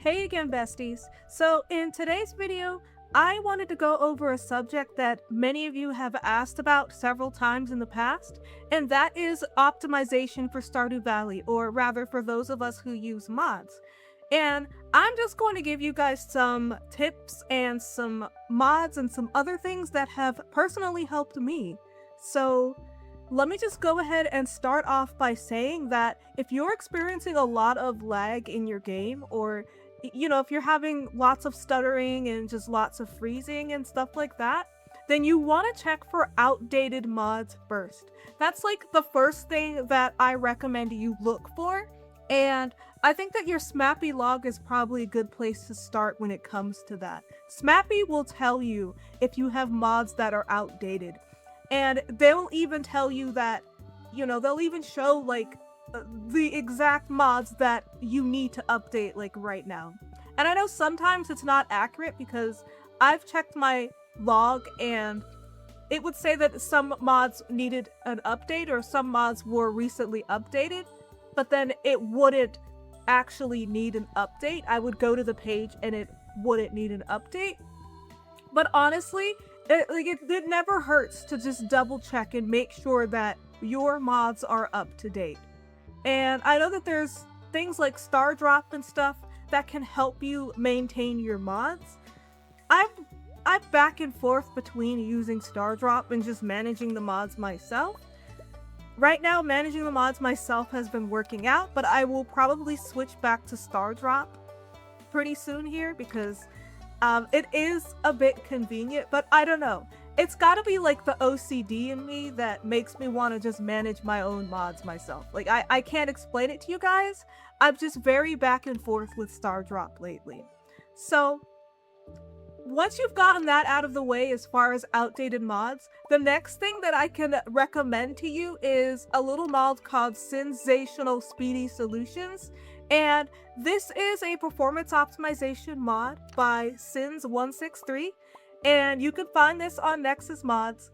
Hey again, besties. So in today's video, I wanted to go over a subject that many of you have asked about several times in the past, and that is optimization for Stardew Valley, or rather for those of us who use mods. And I'm just going to give you guys some tips and some mods and some other things that have personally helped me. So let me just go ahead and start off by saying that if you're experiencing a lot of lag in your game, or if you're having lots of stuttering and just lots of freezing and stuff like that, then you want to check for outdated mods first. That's like the first thing that I recommend you look for. And I think that your SMAPI log is probably a good place to start when it comes to that. SMAPI will tell you if you have mods that are outdated. And they'll even tell you that, they'll even show like the exact mods that you need to update like right now. And I know sometimes it's not accurate because I've checked my log and it would say that some mods needed an update or some mods were recently updated, but then it wouldn't actually need an update. I would go to the page and it wouldn't need an update. But honestly, it never hurts to just double check and make sure that your mods are up to date. And I know that there's things like star drop and stuff that can help you maintain your mods. I'm back and forth between using star drop and just managing the mods myself. Right now, managing the mods myself has been working out, but I will probably switch back to star drop pretty soon here because it is a bit convenient, but I don't know. It's gotta be like the OCD in me that makes me want to just manage my own mods myself. Like, I can't explain it to you guys. I'm just very back and forth with Star Drop lately. So, once you've gotten that out of the way as far as outdated mods, the next thing that I can recommend to you is a little mod called Sensational Speedy Solutions. And this is a performance optimization mod by Sins163. And you can find this on Nexus Mods.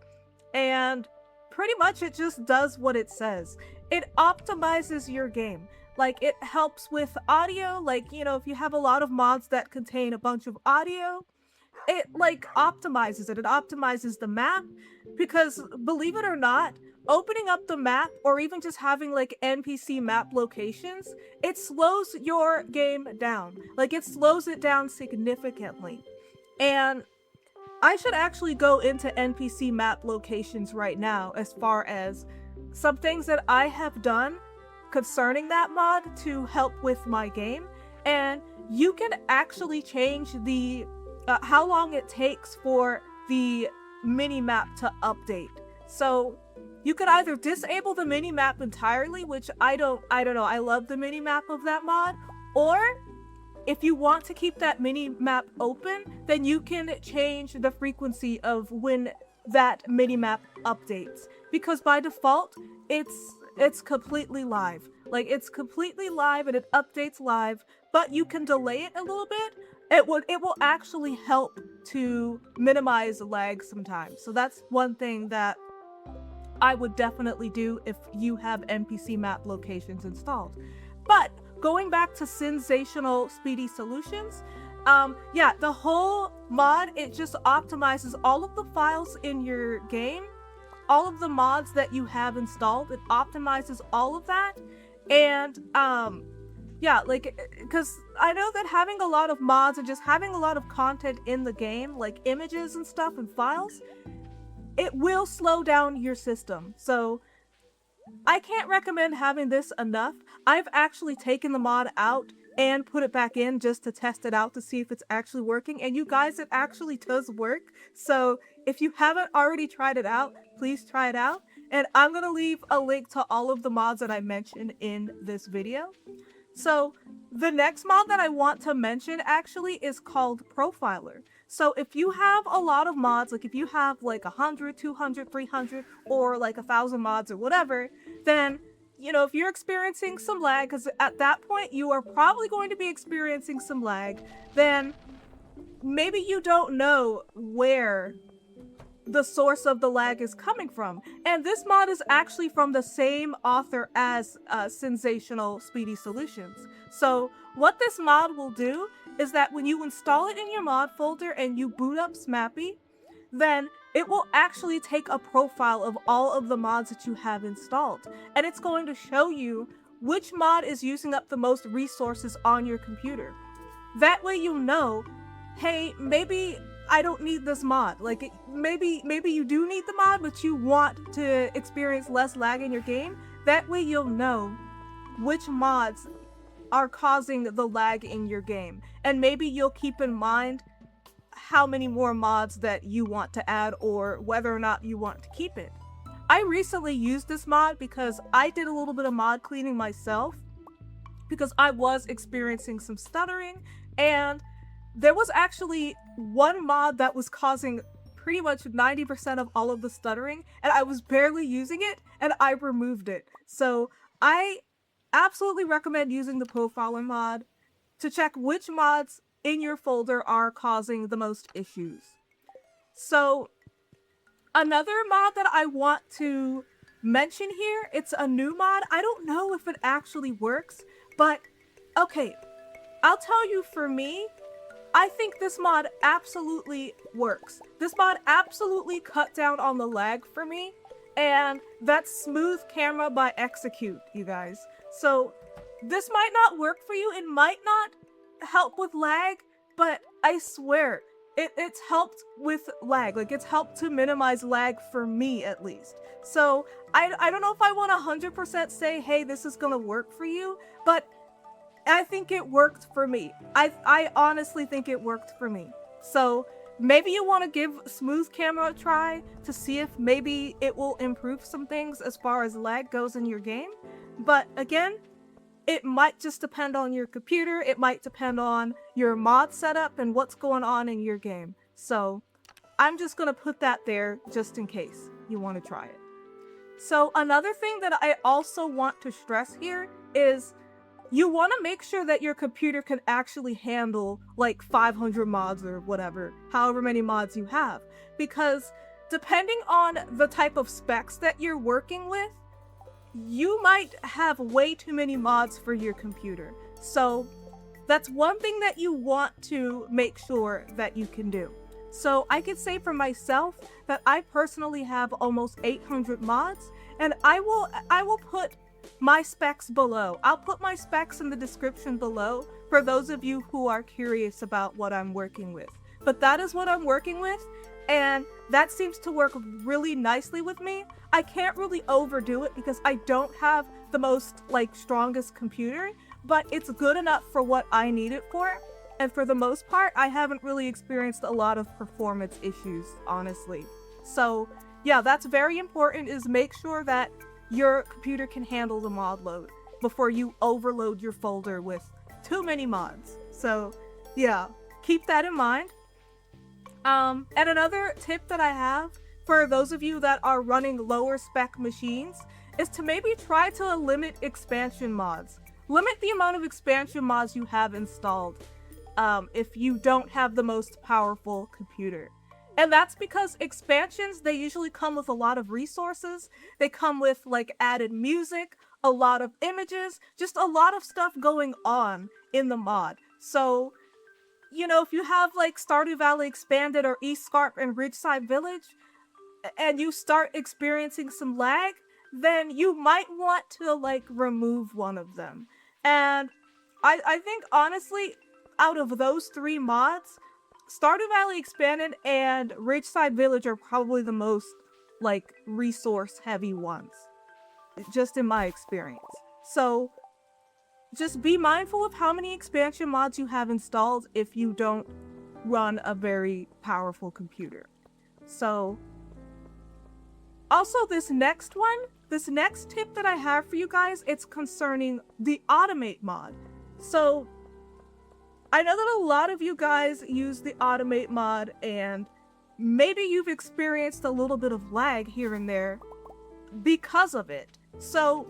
And pretty much it just does what it says. It optimizes your game. Like, it helps with audio. Like, if you have a lot of mods that contain a bunch of audio, it like optimizes it. It optimizes the map because, believe it or not, opening up the map or even just having like NPC map locations, it slows your game down. Like, it slows it down significantly. And I should actually go into NPC map locations right now as far as some things that I have done concerning that mod to help with my game. And you can actually change the how long it takes for the mini-map to update. So you could either disable the mini-map entirely, which I don't know, I love the mini-map of that mod, or if you want to keep that mini-map open, then you can change the frequency of when that mini-map updates. Because by default, it's completely live. Like, it's completely live and it updates live, but you can delay it a little bit. It will actually help to minimize lag sometimes. So that's one thing that I would definitely do if you have NPC map locations installed. But going back to Sensational Speedy Solutions, yeah, the whole mod, it just optimizes all of the files in your game, all of the mods that you have installed. It optimizes all of that. And yeah, like, because I know that having a lot of mods and just having a lot of content in the game, like images and stuff and files, it will slow down your system. So I can't recommend having this enough. I've actually taken the mod out and put it back in just to test it out to see if it's actually working. And you guys, it actually does work. So if you haven't already tried it out, please try it out. And I'm going to leave a link to all of the mods that I mentioned in this video. So the next mod that I want to mention actually is called Profiler. So if you have a lot of mods, like if you have like 100, 200, 300, or like 1,000 mods or whatever, then, if you're experiencing some lag, because at that point you are probably going to be experiencing some lag, then maybe you don't know where the source of the lag is coming from. And this mod is actually from the same author as Sensational Speedy Solutions. So what this mod will do is that when you install it in your mod folder and you boot up SMAPI, then it will actually take a profile of all of the mods that you have installed, and it's going to show you which mod is using up the most resources on your computer. That way you know, hey, maybe I don't need this mod. Like, maybe you do need the mod, but you want to experience less lag in your game. That way you'll know which mods are causing the lag in your game. And maybe you'll keep in mind how many more mods that you want to add or whether or not you want to keep it. I recently used this mod because I did a little bit of mod cleaning myself because I was experiencing some stuttering, and there was actually one mod that was causing pretty much 90% of all of the stuttering, and I was barely using it, and I removed it. So I absolutely recommend using the profiler mod to check which mods in your folder are causing the most issues. So another mod that I want to mention here, it's a new mod. I don't know if it actually works, but okay, I'll tell you, for me, I think this mod absolutely works. This mod absolutely cut down on the lag for me, and that's Smooth Camera by Execute, you guys. So this might not work for you, it might not help with lag, but I swear, it's helped with lag. Like, it's helped to minimize lag for me, at least. So I don't know if I want to 100% say, hey, this is gonna work for you, but I think it worked for me. I honestly think it worked for me. So maybe you want to give Smooth Camera a try to see if maybe it will improve some things as far as lag goes in your game. But again, it might just depend on your computer, it might depend on your mod setup and what's going on in your game. So I'm just gonna put that there just in case you want to try it. So another thing that I also want to stress here is you want to make sure that your computer can actually handle like 500 mods or whatever, however many mods you have, because depending on the type of specs that you're working with, you might have way too many mods for your computer. So that's one thing that you want to make sure that you can do. So I could say for myself that I personally have almost 800 mods, and I will put my specs below. I'll put my specs in the description below for those of you who are curious about what I'm working with. But that is what I'm working with, and that seems to work really nicely with me. I can't really overdo it because I don't have the most strongest computer, but it's good enough for what I need it for. And for the most part, I haven't really experienced a lot of performance issues, honestly. So yeah, that's very important, is make sure that your computer can handle the mod load before you overload your folder with too many mods. So yeah, keep that in mind. And another tip that I have for those of you that are running lower spec machines is to maybe try to limit expansion mods. Limit the amount of expansion mods you have installed if you don't have the most powerful computer. And that's because expansions, they usually come with a lot of resources. They come with added music, a lot of images, just a lot of stuff going on in the mod. So, you know, if you have Stardew Valley Expanded or East Scarp and Ridgeside Village, and you start experiencing some lag, then you might want to remove one of them. And I think honestly, out of those three mods, Stardew Valley Expanded and Ridgeside Village are probably the most resource heavy ones, just in my experience. So just be mindful of how many expansion mods you have installed if you don't run a very powerful computer. So also this next tip that I have for you guys, it's concerning the Automate mod. So I know that a lot of you guys use the Automate mod, and maybe you've experienced a little bit of lag here and there because of it. So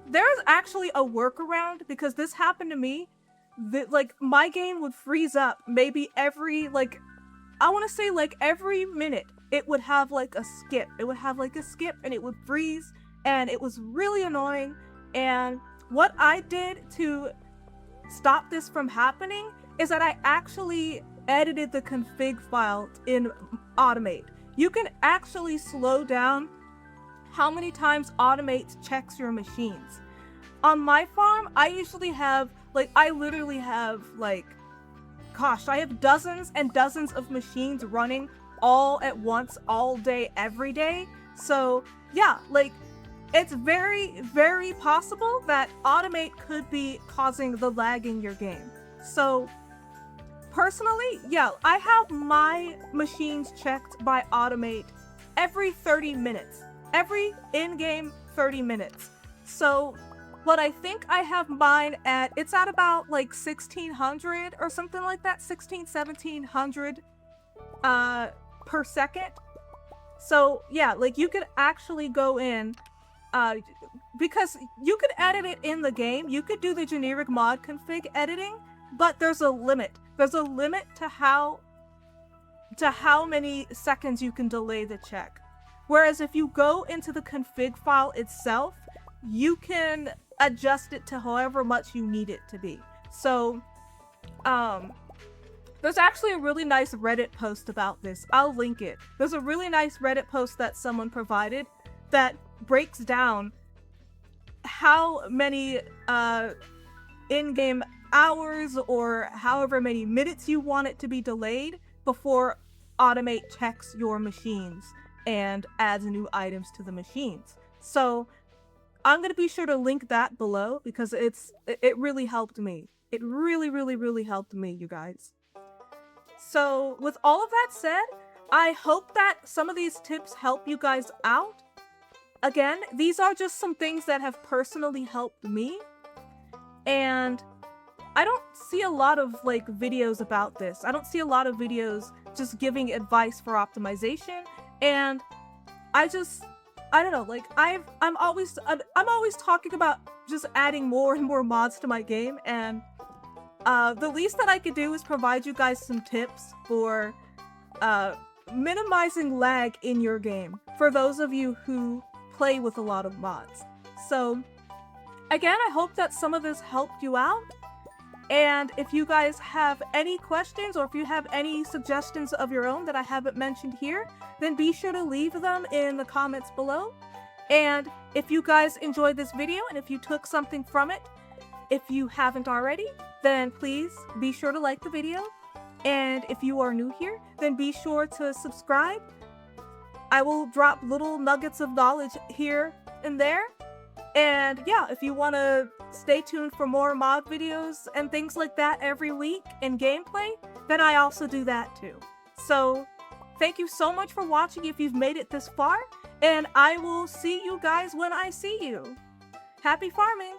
there's actually a workaround, because this happened to me. That my game would freeze up maybe every I want to say every minute. It would have a skip. It would have a skip and it would freeze, and it was really annoying. And what I did to stop this from happening is that I actually edited the config file in Automate. You can actually slow down how many times Automate checks your machines. On my farm, I usually have, like, I literally have, like, gosh, I have dozens and dozens of machines running all at once, all day, every day. So, yeah, like, it's very, very possible that Automate could be causing the lag in your game. So, personally, yeah, I have my machines checked by Automate every 30 minutes. Every in-game 30 minutes. So, what I think I have mine at, it's at about like 1600 or something like that, 1700 per second. So yeah, like you could actually go in, because you could edit it in the game, you could do the generic mod config editing, but there's a limit. There's a limit to how many seconds you can delay the check. Whereas if you go into the config file itself, you can adjust it to however much you need it to be. So, there's actually a really nice Reddit post about this. I'll link it. There's a really nice Reddit post that someone provided that breaks down how many in-game hours or however many minutes you want it to be delayed before Automate checks your machines and adds new items to the machines. So I'm going to be sure to link that below because it really helped me. It really, really, really helped me, you guys. So with all of that said, I hope that some of these tips help you guys out. Again, these are just some things that have personally helped me. And I don't see a lot of like videos about this. I don't see a lot of videos just giving advice for optimization. And I don't know, like I'm always talking about just adding more and more mods to my game, and the least that I could do is provide you guys some tips for minimizing lag in your game for those of you who play with a lot of mods. So again, I hope that some of this helped you out. And if you guys have any questions or if you have any suggestions of your own that I haven't mentioned here, then be sure to leave them in the comments below. And if you guys enjoyed this video and if you took something from it, if you haven't already, then please be sure to like the video. And if you are new here, then be sure to subscribe. I will drop little nuggets of knowledge here and there. And yeah, if you want to stay tuned for more mod videos and things like that every week and gameplay, then I also do that too. So thank you so much for watching if you've made it this far, and I will see you guys when I see you. Happy farming!